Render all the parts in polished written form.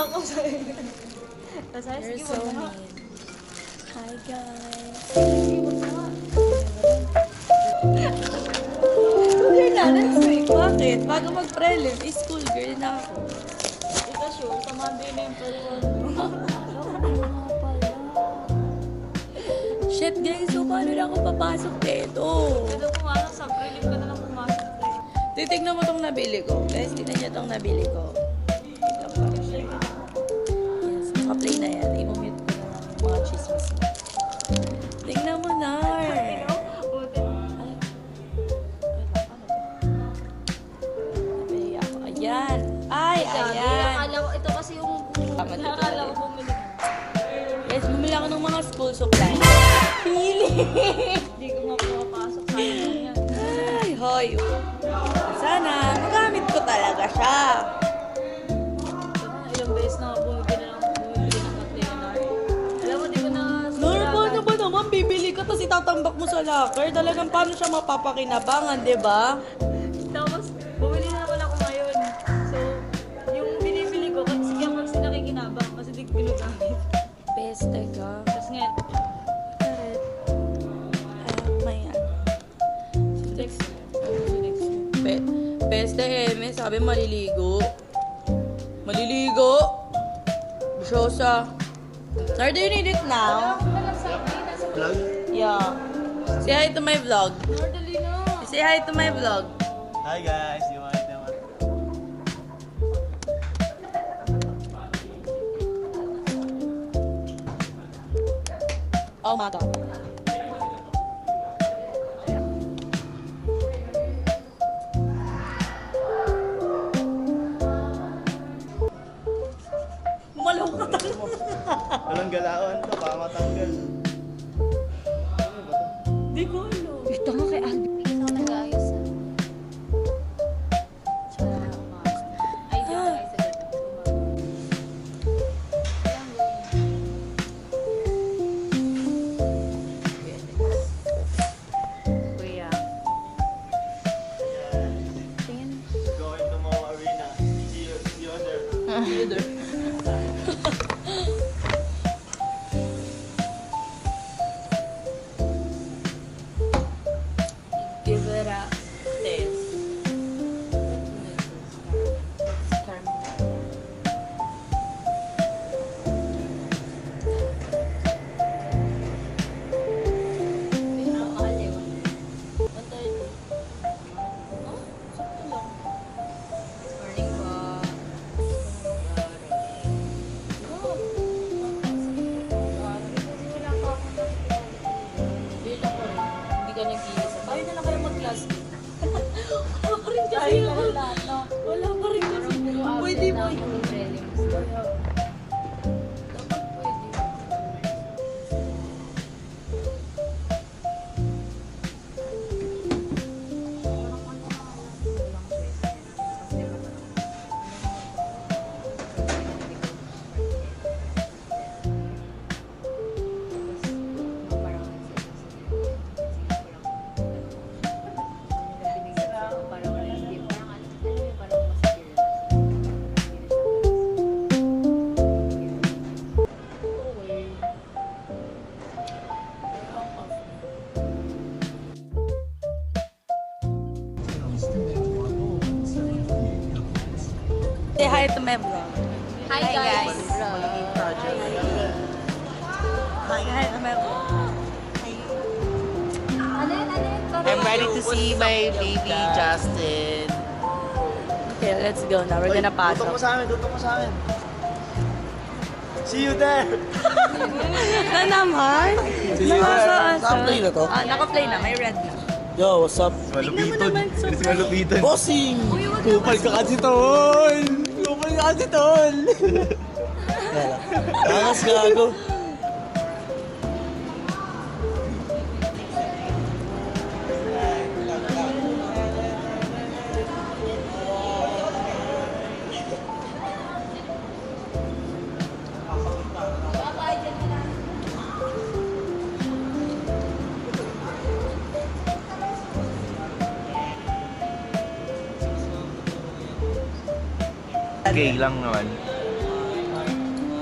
ako sa'yo. You're so mean. Hi guys. You're na, next week. Bakit? Bago mag-prelim, school girl na ako. Ika sure, sa Monday na yung prelim. Shit guys, so paano na ako papasok dito? Pero kung ano, sa prelim ka na lang pumasok. Titignan mo tong nabili ko. Guys, tignan niyo tong nabili ko. Tignan pa. Yes, naka-play na yan. I-mute ko na lang mga chismis mo. Tignan mo na. Nabili ako. Ayan. Ay, ayan. Akala ko, ito kasi yung Tama dito. akala ko bumili. Guys, bumili ako ng mga school supply. Pili! Hindi ko mapapasok sa yan. Ay, hoy. Sana, magamit ko talaga siya. Ilang beses na bumibili ng container. Alam mo, di ko na... Normal na ba naman? Bibili ka tapos itatambak mo sa locker. Talagang paano siya mapapakinabangan, di ba? Tapos, bumili na naman ako ngayon. So, yung binibili ko, kasi ako kasi nakikinabang kasi di ko ginagamit. Peste ka. Tapos ngayon, May ano. next Peste, Eme. Sabi maliligo. Maliligo. Bisyosa. Sir, do you need it now? Vlog? Yeah. Say hi to my vlog. Nordali na. Say hi to my vlog. Hi guys, di ba naman? Oh my God. Malaw ka talaga. Walang galawan to, baka matanggal. Ano ba to? Di ko alam. Ito nga kay Albi. Hindi ako nag-aayos. Ay, di ako ayos agad. Kuya. Tingin. Going to Mo Arena. See you there. See you there. Give it up. This. Morning po. Hindi ka nag-iisa. Tayo na lang kayo mag-class. Wala pa rin kasi Ay, ako. lahat, no? Wala pa rin kasi. Pwede ba yun? Dapat pwede. Say hi to my vlog. Hi guys. Hi to my vlog. I'm ready to see my baby Justin. Okay, let's go now. We're gonna pass. Tutok mo sa amin, tutok mo sa amin. See you there! Na naman? See you there. Naka-play na to? Ah, naka-play na. May red na. Yo, what's up? Malupiton. naman, so It's malupiton. Bossing! Kupal ka kasi tol! Kupal ka kasi tol! Angas gago. Okay lang naman.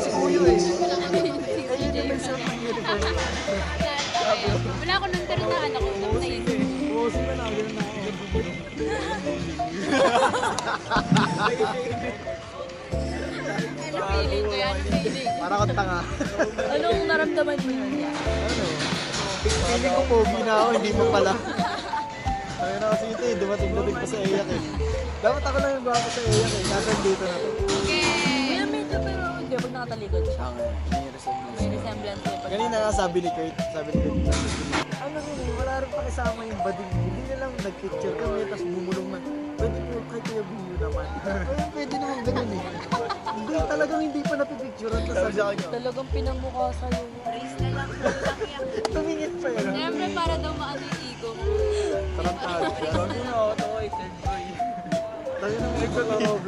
si Kuyo eh. Ayun yung may suot ng uniform. Wala ko nang pero na anak ko. Naisip. Bumosin mo na, ganun na ako. Ano feeling ko yan? Ano feeling? Para kang tanga. Anong naramdaman mo yun? Ano? Feeling ko pogi na ako, hindi mo pala. Ayun na kasi ito eh, dumating pa sa Eyak eh. Dapat ako lang yung gwapo sa Eyak eh, nasa dito na to. Kuya, medyo pero hindi. Pag nakatalikod siya. May resemblance. May resemblance eh. Pag Kanina nga sabi ni Kurt, ano rin eh, wala rin pa kasama yung bading. Hindi na lang nag-picture kami, tapos bumulong na. Pwede po kay Kuya Biyo naman. Ayun, pwede naman ganun eh. Hindi, talagang hindi pa napipicturean. Tapos sabi sa kanya, talagang pinamukha sa'yo. tumingin pa yun. Siyempre para daw maano yung ego mo. Tarantado siya. Tayo na mga ikaw-vlog.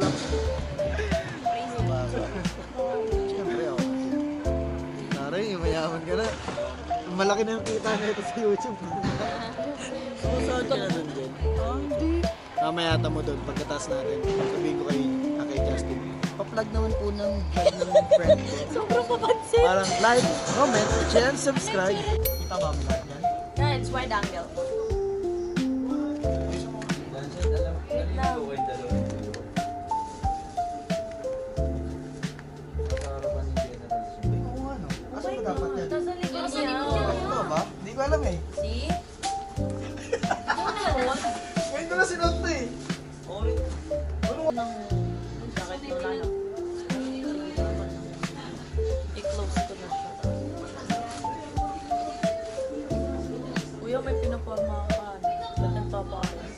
Siyempre ako. Taray, mayaman ka na. Malaki na yung kita na ito sa YouTube. Saan ka na dun din? Hindi. Mamaya mo doon, pagkataas natin, sabihin ko kay Justin. Pa-plug naman po ng vlog ng friend ko. Sobrang papansin. Parang like, comment, share, and subscribe. Kita ba ang vlog yan? Yeah, it's wide angle. Wait lang. Oo nga no. Asa ba dapat yan? Nasa likod niya. Ito ba? Hindi ko alam eh. See? Ngayon ko na sinuot to eh. Bakit wala na? I-close ko na siya. Kuya, may pinaporma ka. Ba't nagpapaalam?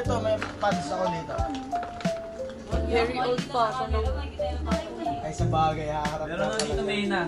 ito, may pads ako dito. Very old fashion ako. Ay, sa bagay, haharap Meron na dito, Mayna.